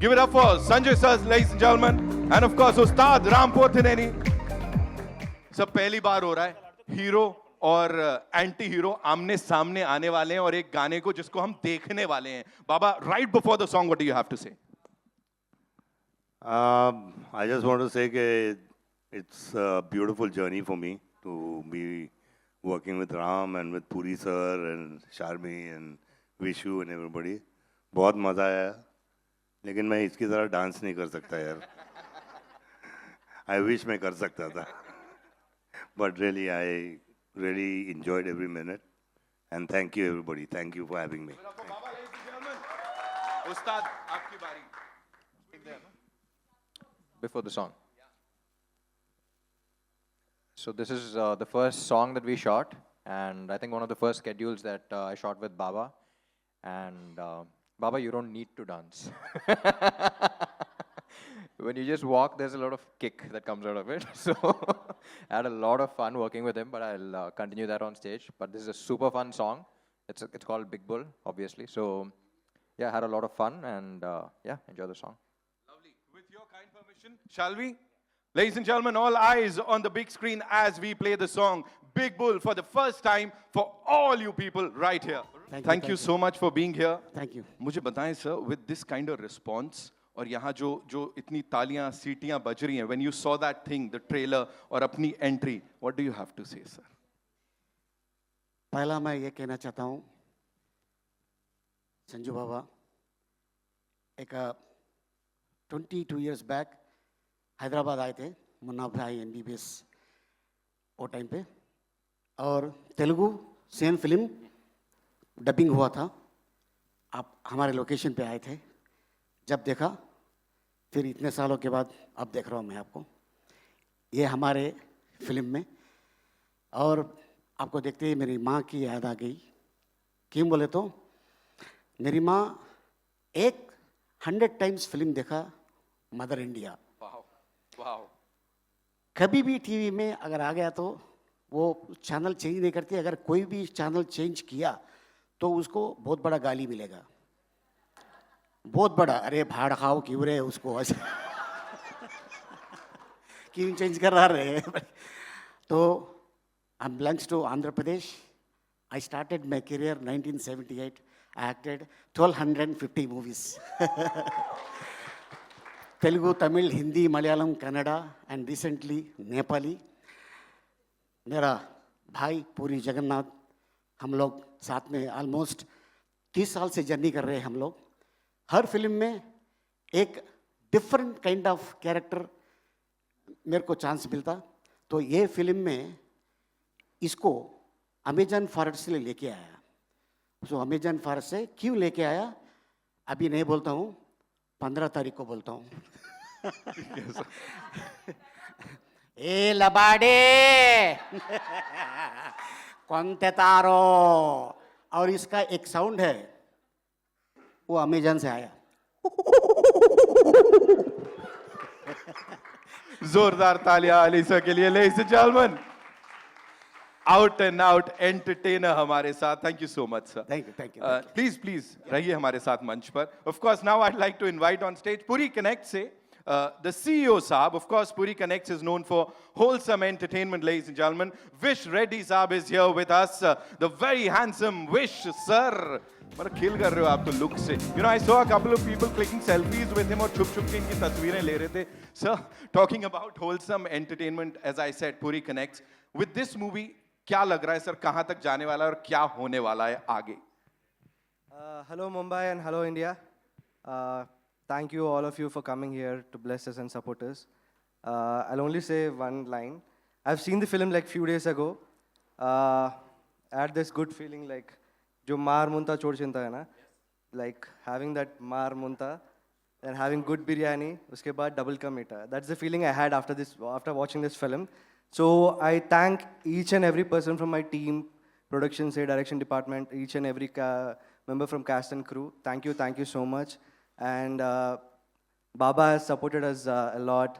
Give it up for Sanjay sir, ladies and gentlemen, and of course Ustad Rampur Thineni. सब पहली बार हो रहा है हीरो और एंटी हीरो आमने सामने आने वाले हैं और एक गाने को जिसको हम देखने वाले हैं. बाबा, right before the song, what do you have to say? I just want to say that it's a beautiful journey for me to be working with Ram and with Puri sir and Sharmi and Vishu and everybody. बहुत मजा आया, लेकिन मैं इसकी तरह dance नहीं कर सकता यार. I wish मैं कर सकता था. But really, I really enjoyed every minute. And thank you, everybody. Thank you for having me. Ustad, आपकी बारी. Before the song. So this is the first song that we shot, and I think one of the first schedules that I shot with Baba. And Baba, you don't need to dance. When you just walk, there's a lot of kick that comes out of it. So I had a lot of fun working with him, but I'll continue that on stage. But this is a super fun song. It's called Big Bull, obviously. So yeah, I had a lot of fun, and yeah, enjoy the song. Lovely. With your kind permission, shall we? Ladies and gentlemen, all eyes on the big screen as we play the song Big Bull for the first time for all you people right here. Thank you so much for being here. Thank you. मुझे बताएं sir, with this kind of response और यहाँ जो इतनी तालियां सीटियां बज रही हैं, when you saw that thing, the trailer और अपनी entry, what do you have to say sir? पहला मैं ये कहना चाहता हूँ, संजू बाबा एक 22 years back हैदराबाद आए थे, मुन्ना भाई MBBS वो टाइम पे, और तेलुगु सेम फिल्म डबिंग हुआ था. आप हमारे लोकेशन पे आए थे. जब देखा, फिर इतने सालों के बाद अब देख रहा हूँ मैं आपको ये हमारे फिल्म में. और आपको देखते ही मेरी माँ की याद आ गई. क्यों बोले तो मेरी माँ 100 times फिल्म देखा मदर इंडिया. Wow. कभी भी टीवी में अगर आ गया तो वो चैनल चेंज नहीं करती. अगर कोई भी चैनल चेंज किया तो उसको बहुत बड़ा गाली मिलेगा, बहुत बड़ा. अरे भाड़ खाओ क्यों रे उसको ऐसे क्यों चेंज कर रहा रहे. तो I belongs to Andhra Pradesh. I started my career 1978. I acted 1250 movies. Telugu, Tamil, Hindi, Malayalam, Kannada, and recently Nepali. मेरा भाई पूरी जगन्नाथ, हम लोग साथ में ऑलमोस्ट 30 साल से जर्नी कर रहे हैं हम लोग. हर फिल्म में एक डिफरेंट काइंड ऑफ कैरेक्टर मेरे को चांस मिलता. तो ये फिल्म में इसको अमेजन फॉरेस्ट से लेके आया. सो अमेजन फॉरेस्ट से क्यों लेके आया अभी नहीं बोलता हूँ, 15 तारीख को बोलता हूँ. ए लबाडे कौनते तारो. और इसका एक साउंड है वो अमेजन से आया. जोरदार तालियां अलीसा के लिए. Ladies and gentlemen, out and out entertainer हमारे साथ. Thank you so much sir. Thank you. Please रहिए हमारे साथ मंच पर. Of course now I'd like to invite on stage Puri Connect से the CEO साहब. Of course Puri Connects is known for wholesome entertainment, ladies and gentlemen. Vish Reddy साहब is here with us. The very handsome Vish sir. मतलब खेल कर रहे हो आप तो लुक से. You know, I saw a couple of people clicking selfies with him और छुप छुप के इनकी तस्वीरें ले रहे थे. Sir, talking about wholesome entertainment, as I said, Puri Connects. With this movie, क्या लग रहा है सर, कहाँ तक जाने वाला है और क्या होने वाला है आगे? Hello Mumbai and hello India. Thank you all of you for coming here to bless us and support us. I'll only say one line. I've seen the film like few days ago. I had this good feeling like जो मार मुंता छोड़ चिंता है ना, like having that मार मुंता and having good biryani, उसके बाद double का मीठा. That's the feeling I had after watching this film. So I thank each and every person from my team, production, say direction department, each and every member from cast and crew. Thank you so much. And Baba has supported us a lot.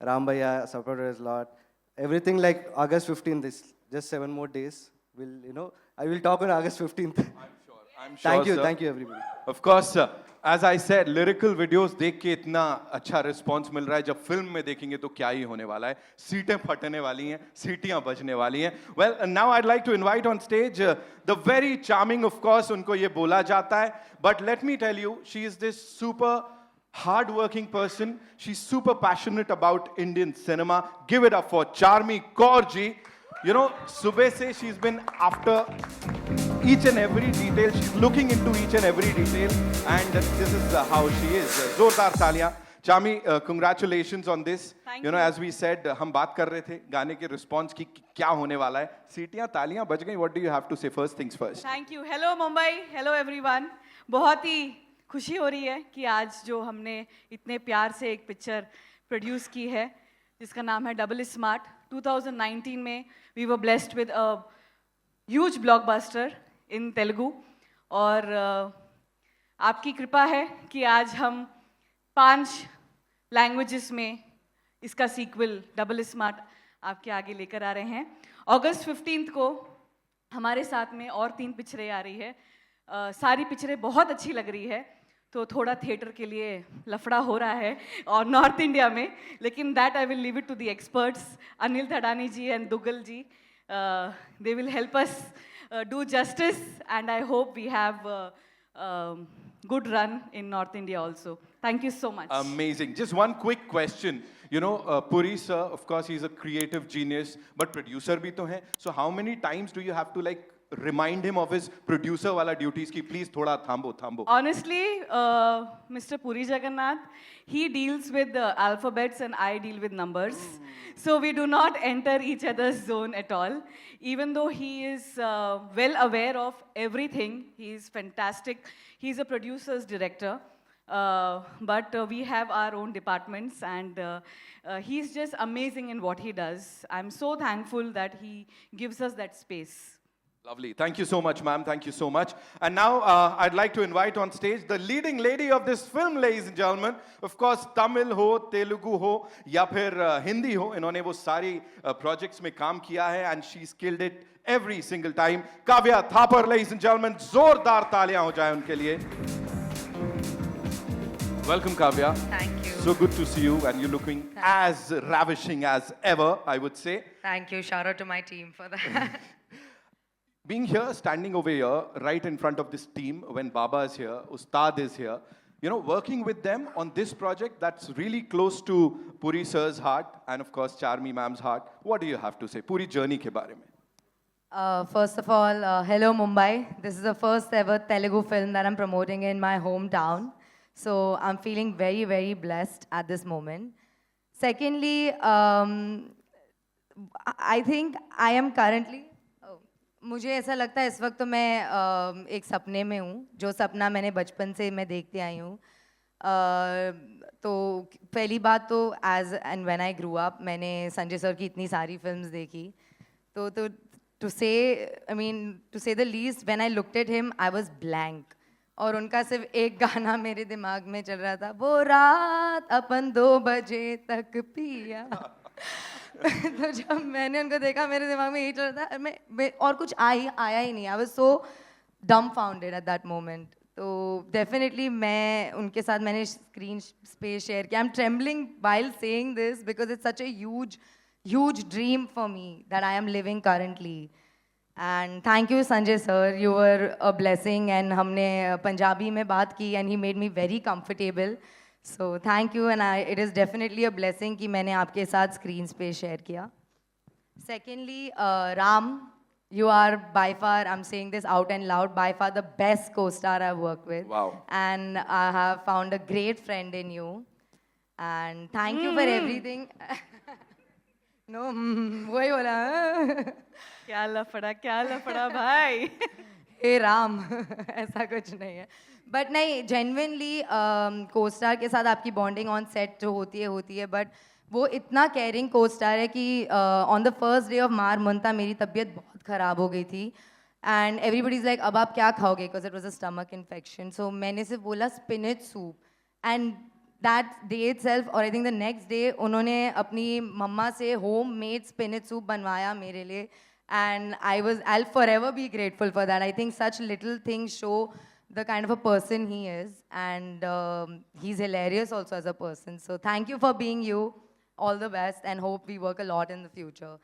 Ram Bhaiya supported us a lot. Everything like August 15th is just 7 more days. I will talk on August 15th. I'm I'm sure, sir. Thank you everybody. Of course, as I said, lyrical videos देख के इतना अच्छा response मिल रहा है, जब film में देखेंगे तो क्या ही होने वाला है, सीटें फटने वाली हैं, सीटियां बजने वाली हैं. Well, now I'd like to invite on stage the very charming, of course, उनको ये बोला जाता है, but let me tell you, she is this super hard-working person. She's super passionate about Indian cinema. Give it up for Charmi Kaur ji. You know, सुबह से she's been after each and every detail. She's looking into each and every detail, and this is how she is. जोरदार तालियां. Charmi, congratulations on this. Thank you know, you. as we said, हम बात कर रहे थे गाने के response की क्या होने वाला है. सीटियां तालियां बज गई. What do you have to say? First things first. Thank you. Hello Mumbai, hello everyone. बहुत ही खुशी हो रही है कि आज जो हमने इतने प्यार से एक पिक्चर प्रोड्यूस की है जिसका नाम है डबल स्मार्ट. 2019 में we were blessed with a huge blockbuster in Telugu, और आपकी कृपा है कि आज हम 5 लैंग्वेजेस में इसका सीक्वल डबल स्मार्ट आपके आगे लेकर आ रहे हैं. अगस्त 15 को हमारे साथ में और 3 पिक्चरें आ रही है. सारी पिक्चरें बहुत अच्छी लग रही है, तो थोड़ा थिएटर के लिए लफड़ा हो रहा है और नॉर्थ इंडिया में, लेकिन that I will leave it to the experts. Anil Thadani ji and Duggal ji, they will help us do justice, and I hope we have good run in North India also. Thank you so much. Amazing. Just one quick question. You know, Puri sir, of course, he's a creative genius, but producer bhi to hai. So how many times do you have to like remind him of his producer wala duties ki please thoda thambo? Honestly, Mr. Puri Jagannath, he deals with the alphabets and I deal with numbers. So we do not enter each other's zone at all. Even though he is well aware of everything, he is fantastic. He's a producer's director. But we have our own departments, and he's just amazing in what he does. I'm so thankful that he gives us that space. Lovely. Thank you so much, ma'am. Thank you so much. And now I'd like to invite on stage the leading lady of this film, ladies and gentlemen. Of course, Tamil ho, Telugu ho, ya phir Hindi ho. इन्होंने वो सारी projects में काम किया है, and she's killed it every single time. Kavya Thapar, ladies and gentlemen. जोरदार तालियां हो जाए उनके लिए. Welcome, Kavya. Thank you. So good to see you, and you're looking as ravishing as ever, I would say. Thank you. Shout out to my team for that. Being here, standing over here, right in front of this team, when Baba is here, Ustad is here, you know, working with them on this project that's really close to Puri sir's heart and, of course, Charmi ma'am's heart. What do you have to say? Puri journey ke baare mein. First of all, hello Mumbai. This is the first ever Telugu film that I'm promoting in my hometown. So I'm feeling very, very blessed at this moment. Secondly, I think I am currently... मुझे ऐसा लगता है इस वक्त तो मैं एक सपने में हूँ, जो सपना मैंने बचपन से मैं देखते आई हूँ. तो पहली बात तो as and when I grew up मैंने संजय सर की इतनी सारी फिल्म्स देखी, तो टू से the least when I looked at him I was blank, और उनका सिर्फ एक गाना मेरे दिमाग में चल रहा था, वो रात अपन 2 बजे तक पिया. तो जब मैंने उनको देखा मेरे दिमाग में यही चल रहा था, मैं और कुछ आया ही नहीं. I was so डम्बफाउंडेड at that moment. तो डेफिनेटली मैं उनके साथ मैंने स्क्रीन स्पेस शेयर किया. I am trembling while saying this because it's such a huge dream for me that I am living currently. And thank you Sanjay sir, you were a blessing. And हमने पंजाबी में बात की and he made me very comfortable. So thank you, and it is definitely a blessing कि मैंने आपके साथ screen space share किया. Secondly, Ram, you are by far, I'm saying this out and loud, by far the best co-star I've worked with. Wow. And I have found a great friend in you. And thank you for everything. No, वही बोला. क्या लफड़ा भाई. हे राम, ऐसा कुछ नहीं है. But नहीं, जेन्युइनली को-स्टार के साथ आपकी बॉन्डिंग ऑन सेट जो होती है, बट वो इतना केयरिंग को-स्टार है कि on the first day of मार मंता मेरी तबीयत बहुत ख़राब हो गई थी. एंड एवरीबडी इज़ लाइक अब आप क्या खाओगे, because it was a stomach infection. So मैंने सिर्फ बोला spinach soup, and that day itself, और I think the next day उन्होंने अपनी मम्मा से होम मेड स्पिनच सूप बनवाया मेरे लिए. And I'll forever be grateful for that. I think such little things show the kind of a person he is, and he's hilarious also as a person. So thank you for being you. All the best, and hope we work a lot in the future.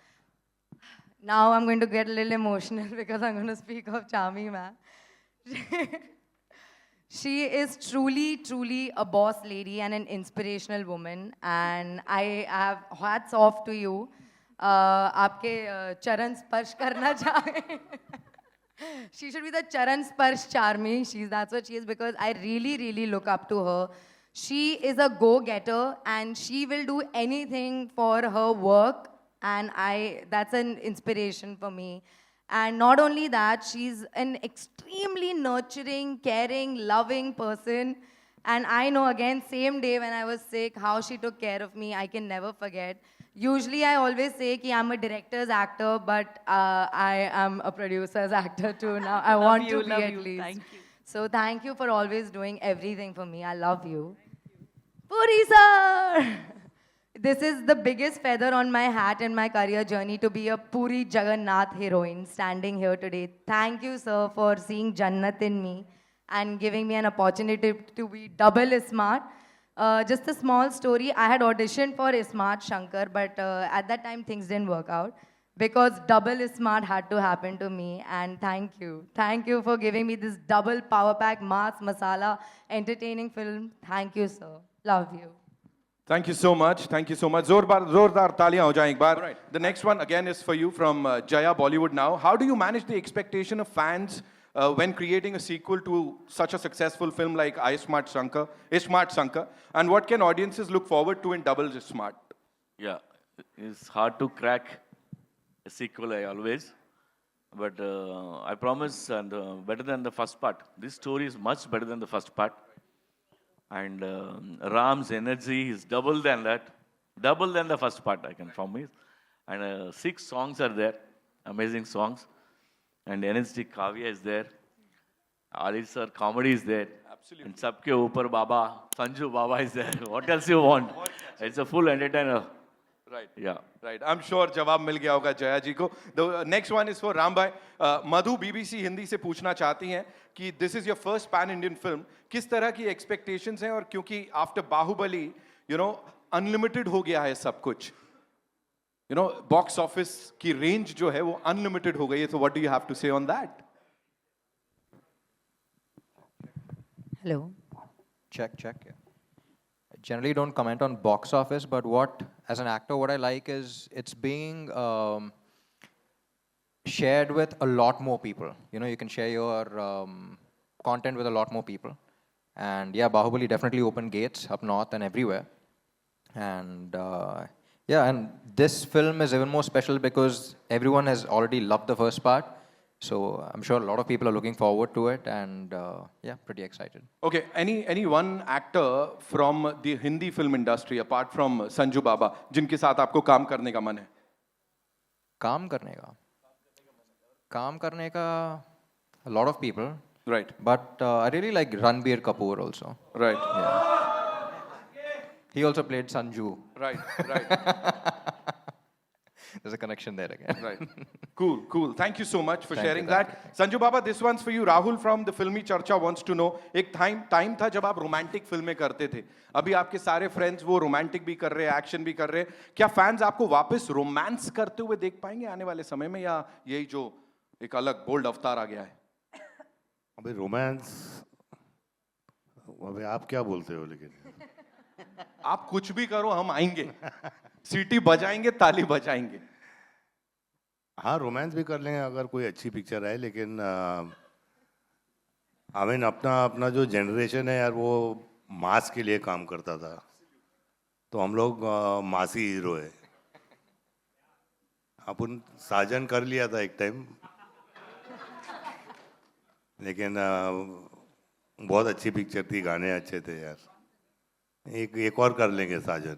Now I'm going to get a little emotional because I'm going to speak of Charmi, ma'am. She is truly, truly a boss lady and an inspirational woman. And I have hats off to you. आपके चरण स्पर्श करना चाहे. She should be the Charan Sparsh Charmi. That's what she is, because I really, really look up to her. She is a go-getter and she will do anything for her work, and that's an inspiration for me. And not only that, she's an extremely nurturing, caring, loving person. And I know, again, same day when I was sick, how she took care of me, I can never forget. Usually I always say that I'm a director's actor, but I am a producer's actor too now. I want to be at least. Thank you. So thank you for always doing everything for me. I love you. Puri sir! This is the biggest feather on my hat in my career journey, to be a Puri Jagannath heroine standing here today. Thank you, sir, for seeing Jannat in me and giving me an opportunity to be double Ismart. Just a small story. I had auditioned for Ismart Shankar, but at that time things didn't work out because double Ismart had to happen to me. And thank you. Thank you for giving me this double power pack, mass, masala, entertaining film. Thank you, sir. Love you. Thank you so much. Thank you so much. Zordar taaliyan ho jaye ek baar. Right. The next one again is for you from Jaya Bollywood Now. How do you manage the expectation of fans when creating a sequel to such a successful film like Ismart Shankar? And what can audiences look forward to in Double Smart? Yeah, it's hard to crack a sequel, I always. But I promise, and better than the first part. This story is much better than the first part. And Ram's energy is double than that. Double than the first part, I can promise. And 6 songs are there. Amazing songs. And energetic Kavya is there. Ali sir, comedy is there. Absolutely. And Sabke Upar Baba, Sanju Baba is there. What else you want? It's a full entertainer. Right. Yeah. Right. I'm sure जवाब मिल गया होगा जया जी को. The next one is for Ram bhai. Madhu BBC Hindi से पूछना चाहती हैं कि this is your first pan Indian film. किस तरह की expectations हैं, और क्योंकि after Bahubali, you know, unlimited हो गया है सब कुछ. You know, box office की range जो है वो unlimited हो गई है. So what do you have to say on that? Hello. Check. Yeah. I generally don't comment on box office, but as an actor, what I like is it's being shared with a lot more people. You know, you can share your content with a lot more people. And yeah, Bahubali definitely opened gates up north and everywhere. And and this film is even more special because everyone has already loved the first part. So I'm sure a lot of people are looking forward to it, and pretty excited. Okay, any one actor from the Hindi film industry apart from Sanju Baba जिनके साथ आपको काम करने का मन है? काम करने का a lot of people. Right. But I really like Ranbir Kapoor also. Right. Yeah. He also played Sanju. Right. There's a connection there again. Right. Cool. Thank you so much for Thank you, sharing thank that. Sanju Baba, this one's for you. Rahul from the Filmy Charcha wants to know, एक time था जब आप romantic फिल्में करते थे. अभी आपके सारे friends वो romantic भी कर रहे हैं, action भी कर रहे हैं. क्या fans आपको वापस romance करते हुए देख पाएंगे आने वाले समय में, या यही जो एक अलग bold अवतार आ गया है? अबे रोमांस, अबे आप क्या बोलते हो? लेकिन आप कुछ भी करो, हम आएंगे, सीटी बजाएंगे, ताली बजाएंगे. हाँ, रोमांस भी कर लेंगे अगर कोई अच्छी पिक्चर है, लेकिन अपना जो जनरेशन है यार, वो मास के लिए काम करता था, तो हम लोग मासी हीरो है. अपन साजन कर लिया था एक टाइम, लेकिन बहुत अच्छी पिक्चर थी, गाने अच्छे थे यार. एक और कर लेंगे साजन.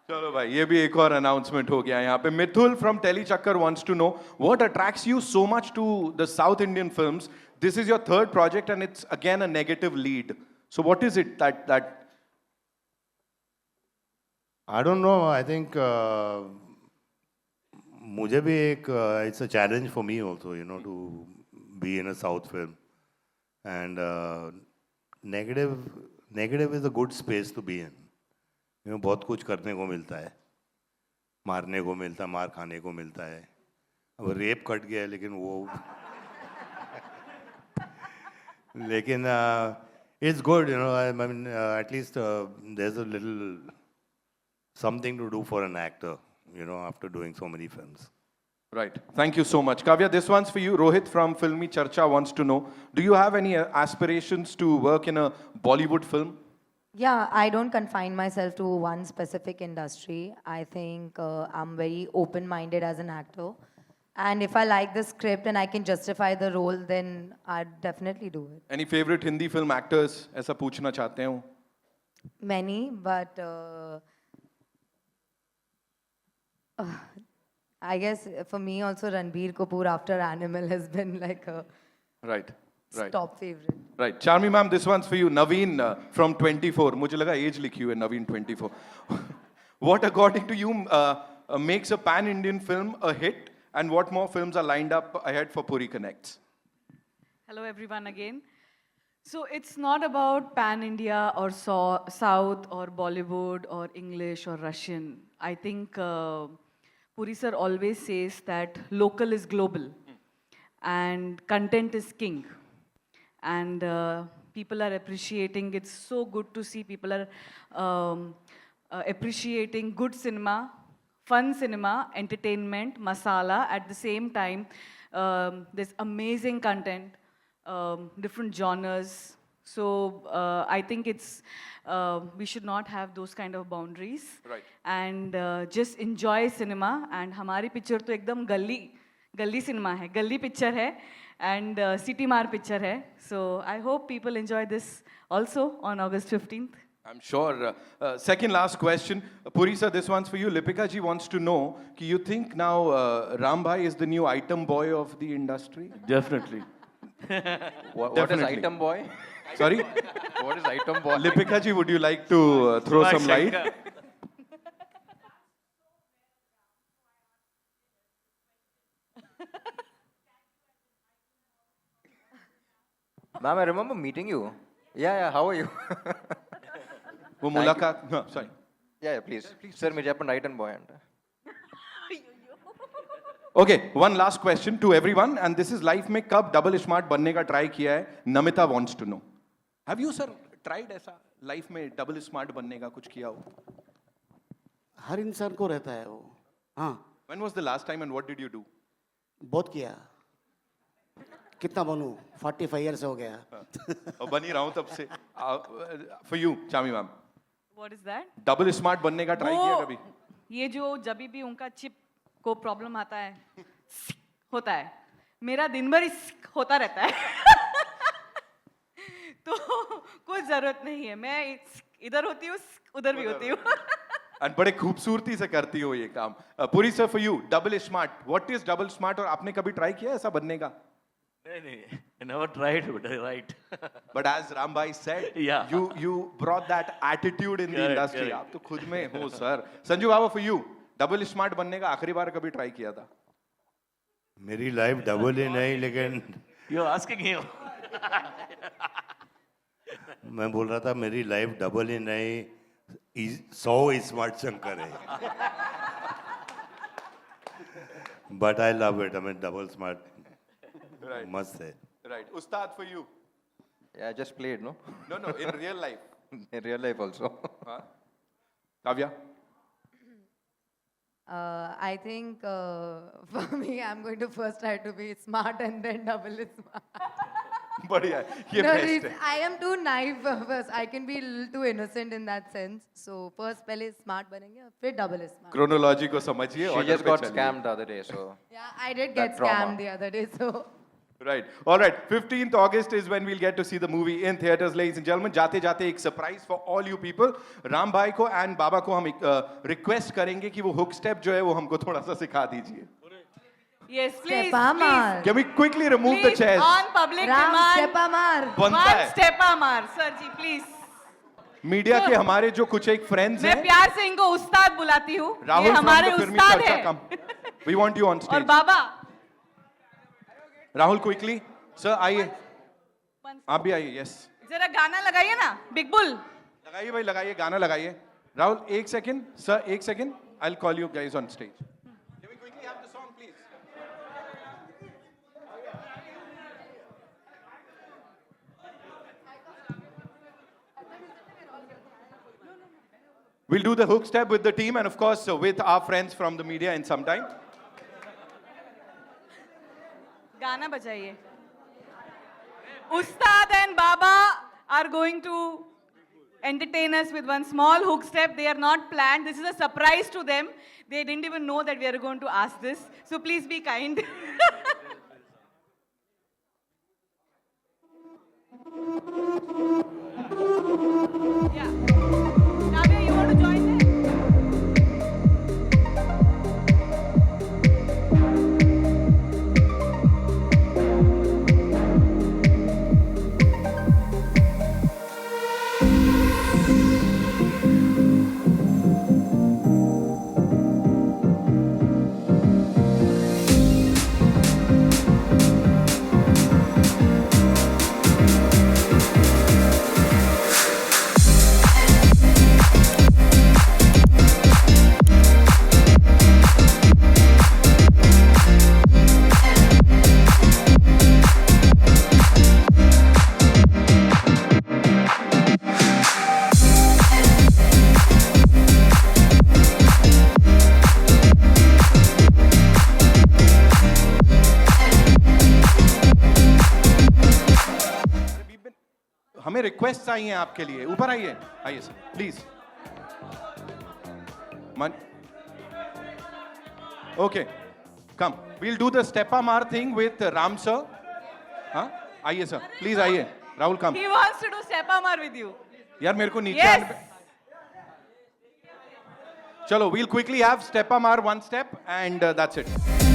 चलो भाई, ये भी एक और अनाउंसमेंट हो गया यहाँ पे. मिथुल फ्रॉम टेली चक्कर wants to know what attracts you so much to the South Indian films. This is your third project and it's again a negative lead. So what is it that I don't know. I think मुझे भी एक it's a challenge for me also you know to be in a south film and negative is a good space to be in you know बहुत कुछ करने को मिलता है मारने को मिलता है मार खाने को मिलता है अब रेप कट गया है लेकिन वो लेकिन it's good you know I mean at least there is a little something to do for an actor you know, after doing so many films. Right. Thank you so much. Kavya, this one's for you. Rohit from Filmi Charcha wants to know, do you have any aspirations to work in a Bollywood film? Yeah, I don't confine myself to one specific industry. I think I'm very open-minded as an actor. And if I like the script and I can justify the role, then I'd definitely do it. Any favorite Hindi film actors? ऐसा पूछना चाहते हो? Many, but I guess for me also Ranbir Kapoor after Animal has been like a Right. Right. top favorite. Right. Charmi ma'am, this one's for you. Naveen from 24. मुझे लगा age लिखी हुई है Naveen 24. What according to you makes a pan-Indian film a hit, and what more films are lined up ahead for Puri Connects? Hello, everyone, again. So it's not about pan-India or South or Bollywood or English or Russian. I think Puri sir always says that local is global and content is king. And people are appreciating. It's so good to see people are appreciating good cinema, fun cinema, entertainment, masala. At the same time, there's amazing content, different genres. So I think it's we should not have those kind of boundaries. Right. And just enjoy cinema. And हमारी picture तो एकदम गली cinema है, गली picture है, and city mar picture है. So I hope people enjoy this also on August 15th. I'm sure. Second last question. Puri sir, this one's for you. Lipika ji wants to know, do you think now Ram Bhai is the new item boy of the industry? Definitely. What is Definitely. item boy? Sorry? What is item boy? Lipika ji, would you like to throw My some light? Shankar. Ma'am, I remember meeting you. Yeah, how are you? वो मुलाकात हाँ, sorry. Yeah, please. Sir, मुझे अपन item boy अंडा. Okay, one last question to everyone, and this is life में कब double smart बनने का try किया है? Namita wants to know. Have you sir tried ऐसा life में double smart बनने का कुछ किया हो? हर इंसान को रहता है वो हाँ When was the last time and what did you do? बहुत किया कितना बनूं 45 years हो गया और बन ही रहा हूँ तब से. For you, Chami ma'am. What is that? Double smart बनने का try किया कभी? ये जो जब भी उनका चिप को प्रॉब्लम आता है होता है मेरा दिन भर होता रहता है तो कोई जरूरत नहीं है मैं इधर होती हूँ उधर भी होती हूँ And बड़े खूबसूरती से करती हो ये काम. Puri sir, for you, double smart. What is double smart? और आपने कभी try किया ऐसा बनने का? नहीं, I never tried, but I right. But as Rambhai said, Yeah. you brought that attitude in the Correct, industry. correct. आप तो खुद में हो sir. Sanju Baba, for you, double smart बनने का आखिरी बार कभी try किया था? मेरी लाइफ डबल ही नहीं लेकिन You're asking him. मैं बोल रहा था मेरी लाइफ डबल ही नहीं 100 स्मार्ट शंकर है but I love it I mean double smart Right. मस्त है Right. Ustad, for you. Yeah, just played, no? No, in real life. In real life also. Huh? Kavya? I think for me, I'm going to first try to be smart and then double smart. बढ़िया है. ये No, best है. I am too naive first. I can be a little too innocent in that sense. So first पहले smart बनेंगे और फिर double smart. Chronology को समझिए. She order just पे got चलिए. scammed the other day, so. Yeah, I did get That trauma. scammed the other day. So Right. All right. 15th August is when we'll get to see the movie in theaters, ladies and gentlemen. जाते जाते एक surprise for all you people. Ram भाई को and बाबा को हम request करेंगे कि वो hook step जो है वो हमको थोड़ा सा सिखा दीजिए. Yes, please. step amar. Can we quickly remove the Please, chairs? on public Ram demand. step amar. बनता One है. step amar, sir ji, please. Media के हमारे जो कुछ एक फ्रेंड्स मैं हैं, प्यार से इनको उस्ताद बुलाती हूँ. ये राहुल from हमारे the फिल्मी उस्ताद चर्चा हैं. come. We want you on और stage. बाबा Rahul, quickly. Sir, आइए. आप भी आइए. Yes. जरा गाना लगाइए ना, बिग बुल. लगाइए भाई, लगाइए, गाना लगाइए. Rahul, एक second. Sir, एक second. I'll call you guys on stage. Can we quickly have the song, please? We'll do the hook step with the team and of course with our friends from the media in some time. गाना बजाइए. Ustad and Baba are going to entertain us with one small hook step. They are not planned. This is a surprise to them. They didn't even know that we are going to ask this. So please be kind. Yeah. Navya, you want to join them? हमें request आई हैं आपके लिए. ऊपर आइए. आइए sir, please. Okay, come. We'll do the Stepamar thing with Ram sir. हाँ, आइए sir, please आइए. Rahul, come. He wants to do Stepamar with you. यार मेरे को नीचे Yes. आने पे. चलो, we'll quickly have Stepamar one step and that's it.